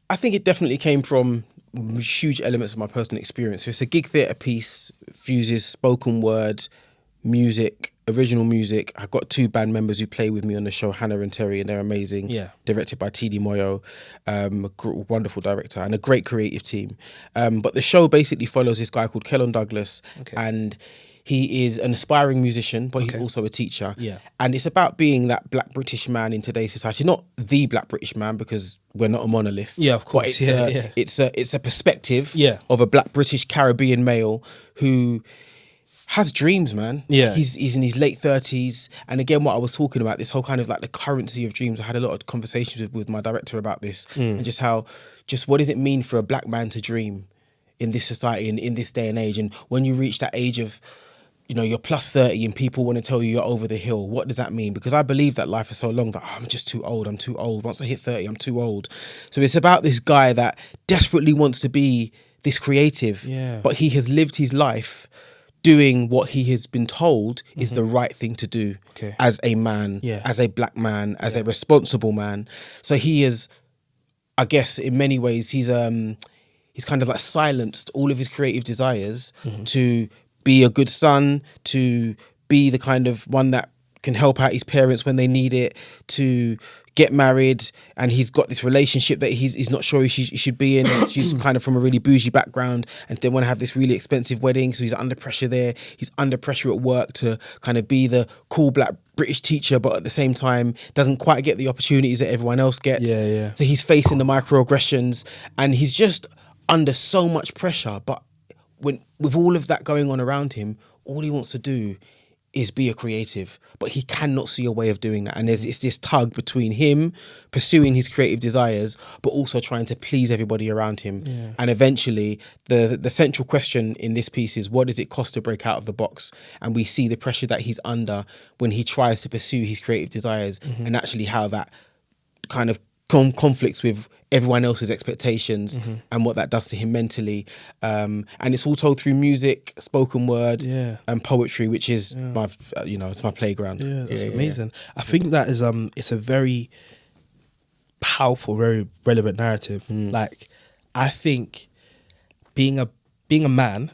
I think it definitely came from huge elements of my personal experience. So it's a gig theatre piece, fuses spoken word, music, original music. I've got two band members who play with me on the show, Hannah and Terry, and they're amazing. Yeah. Directed by TD Moyo, wonderful director, and a great creative team. But the show basically follows this guy called Kellon Douglas, and he is an aspiring musician, but he's also a teacher. Yeah. And it's about being that black British man in today's society. Not the black British man, because we're not a monolith. Yeah, of course. But it's a perspective Yeah. of a black British Caribbean male who has dreams, man. Yeah. He's in his late 30s. And again, what I was talking about, this whole kind of like the currency of dreams. I had a lot of conversations with my director about this and just what does it mean for a black man to dream in this society and in this day and age? And when you reach that age of, you're plus 30 and people want to tell you you're over the hill, what does that mean? Because I believe that life is so long that I'm just too old. I'm too old. Once I hit 30, I'm too old. So it's about this guy that desperately wants to be this creative, but he has lived his life doing what he has been told is the right thing to do as a man, as a black man, as a responsible man. So he is, I guess, in many ways, he's kind of like silenced all of his creative desires to be a good son, to be the kind of one that can help out his parents when they need it, to get married, and he's got this relationship that he's not sure he should be in. She's kind of from a really bougie background, and they want to have this really expensive wedding, so he's under pressure there. He's under pressure at work to kind of be the cool black British teacher, but at the same time doesn't quite get the opportunities that everyone else gets. So he's facing the microaggressions, and he's just under so much pressure. But with all of that going on around him, all he wants to do is be a creative, but he cannot see a way of doing that. And it's this tug between him pursuing his creative desires, but also trying to please everybody around him. And eventually the central question in this piece is, what does it cost to break out of the box? And we see the pressure that he's under when he tries to pursue his creative desires, and actually how that kind of conflicts with everyone else's expectations and what that does to him mentally. And it's all told through music, spoken word, and poetry, which is my, it's my playground. Yeah, that's amazing. I think that is it's a very powerful, very relevant narrative. Like, I think being a man,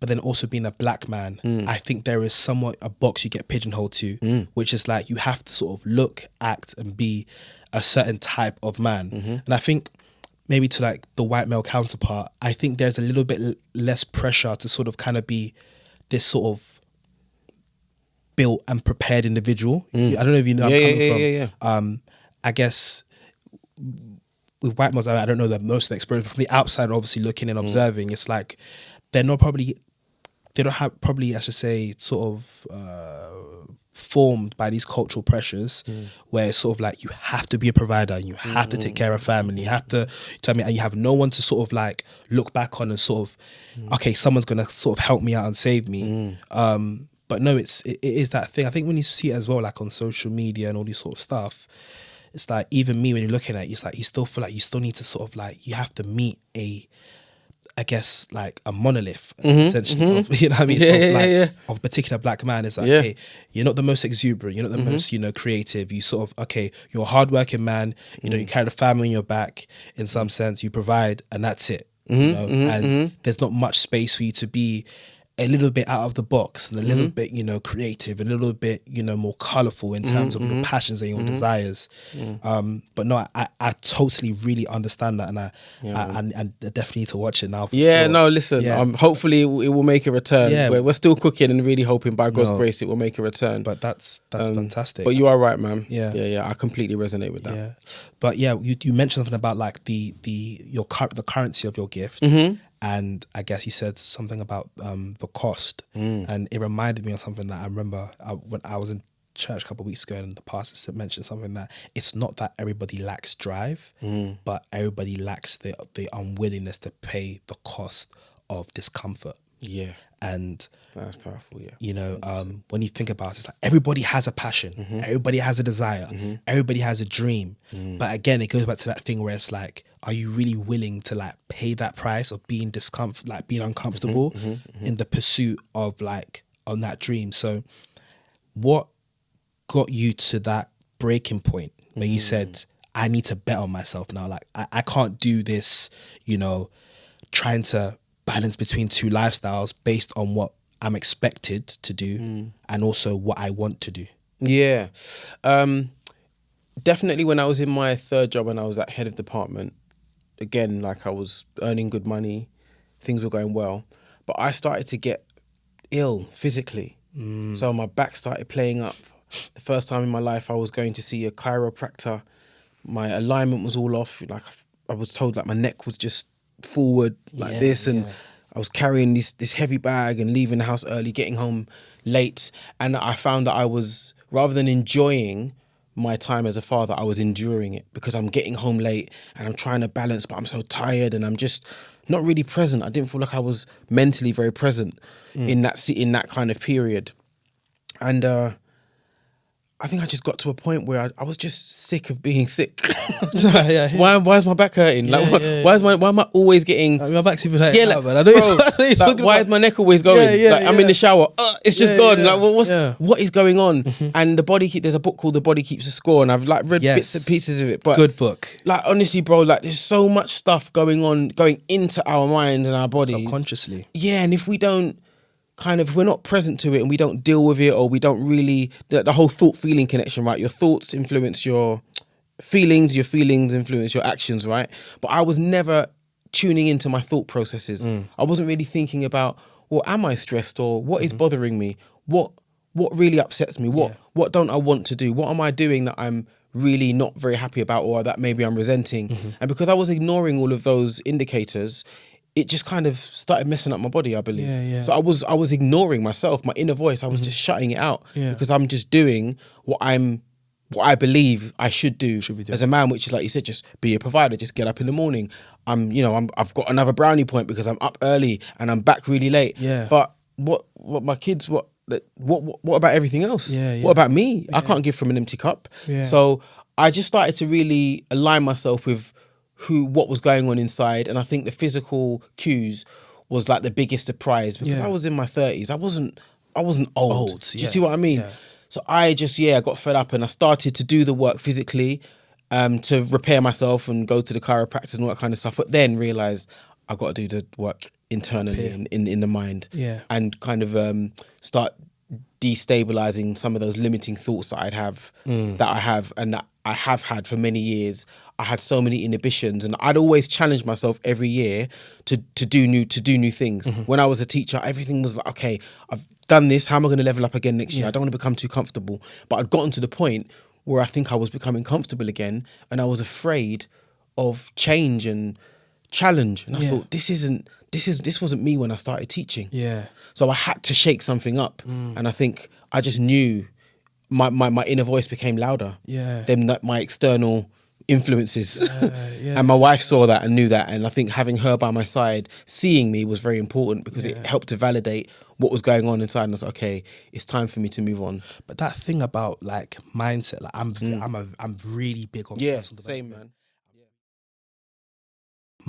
but then also being a black man, I think there is somewhat a box you get pigeonholed to, which is like you have to sort of look, act, and be a certain type of man. And I think maybe to like the white male counterpart, I think there's a little bit less pressure to sort of kind of be this sort of built and prepared individual. I don't know if you know where I'm coming from. I guess with white males, I don't know that most of the experience, but from the outside, obviously looking and observing, it's like they don't have probably, I should say, sort of formed by these cultural pressures where it's sort of like you have to be a provider, you have to take care of family, you have to, and you have no one to sort of like look back on and sort of, okay, someone's gonna sort of help me out and save me. But no, it is that thing. I think when you see it as well, like on social media and all this sort of stuff, it's like, even me, when you're looking at it, it's like you still feel like you still need to sort of like, you have to meet I guess like a monolith essentially of, you know what I mean, of a particular black man. Is like, hey, you're not the most exuberant, you're not the most, creative, you sort of, okay, you're a hardworking man, you carry the family on your back in some sense, you provide, and that's it. And there's not much space for you to be a little bit out of the box and a little bit, creative, a little bit, more colourful in terms of your passions and your desires. But no, I totally really understand that, and I definitely need to watch it now. Sure. No, listen, hopefully it will make a return. We're still cooking and really hoping by God's grace it will make a return. But that's fantastic. But you are right, man. Yeah. I completely resonate with that. Yeah. But yeah, you mentioned something about like the currency of your gift. And I guess he said something about the cost, and it reminded me of something that I remember when I was in church a couple of weeks ago, and the pastor mentioned something that it's not that everybody lacks drive, but everybody lacks the unwillingness to pay the cost of discomfort. Yeah, and that's powerful. Yeah, when you think about it, it's like everybody has a passion, everybody has a desire, everybody has a dream. But again, it goes back to that thing where it's like, are you really willing to like pay that price of being being uncomfortable in the pursuit of like on that dream? So what got you to that breaking point where you said, I need to bet on myself now. Like I can't do this, you know, trying to balance between two lifestyles based on what I'm expected to do and also what I want to do. Yeah. Definitely when I was in my third job and I was at head of department, again, like I was earning good money, things were going well, but I started to get ill physically. So my back started playing up. The first time in my life I was going to see a chiropractor. My alignment was all off. Like I was told like my neck was just forward like this, and I was carrying this heavy bag and leaving the house early, getting home late. And I found that I was, rather than enjoying my time as a father, I was enduring it because I'm getting home late and I'm trying to balance, but I'm so tired and I'm just not really present. I didn't feel like I was mentally very present in that kind of period. And I think I just got to a point where I was just sick of being sick. Why is my back hurting? Why am I always getting? My back's even hurting. Yeah, like, bro, why is my neck always going? I'm in the shower. It's just gone. Yeah. Like, what is going on? And there's a book called The Body Keeps the Score, and I've like read bits and pieces of it. But good book. Like honestly, bro, like there's so much stuff going into our minds and our bodies Subconsciously. Yeah, and if we don't if we're not present to it and we don't deal with it, or we don't really, the whole thought-feeling connection, right? Your thoughts influence your feelings influence your actions, right? But I was never tuning into my thought processes. I wasn't really thinking about, well, am I stressed, or what is bothering me? What really upsets me? What don't I want to do? What am I doing that I'm really not very happy about, or that maybe I'm resenting? And because I was ignoring all of those indicators, it just kind of started messing up my body, I believe. So I was ignoring myself, my inner voice. I was just shutting it out because I'm just doing what I believe I should do as a man, which is, like you said, just be a provider, just get up in the morning. I've got another brownie point because I'm up early and I'm back really late. But what my kids, what about everything else? What about me? I can't give from an empty cup. So I just started to really align myself with what was going on inside. And I think the physical cues was like the biggest surprise because I was in my 30s. I wasn't old. Do you see what I mean? So I just, got fed up and I started to do the work physically to repair myself and go to the chiropractors and all that kind of stuff. But then realised I've got to do the work internally in the mind and kind of start destabilising some of those limiting thoughts that I have and that I have had for many years. I had so many inhibitions, and I'd always challenge myself every year to do new things. When I was a teacher, everything was like, okay, I've done this. How am I going to level up again next year? I don't want to become too comfortable. But I'd gotten to the point where I think I was becoming comfortable again, and I was afraid of change and challenge. And I thought, this wasn't me when I started teaching. So I had to shake something up, and I think I just knew my inner voice became louder than my external influences. And my wife saw that and knew that, and I think having her by my side, seeing me, was very important because it helped to validate what was going on inside, and I was like, okay, it's time for me to move on. But that thing about like mindset, like I'm really big on personal development. Same, man.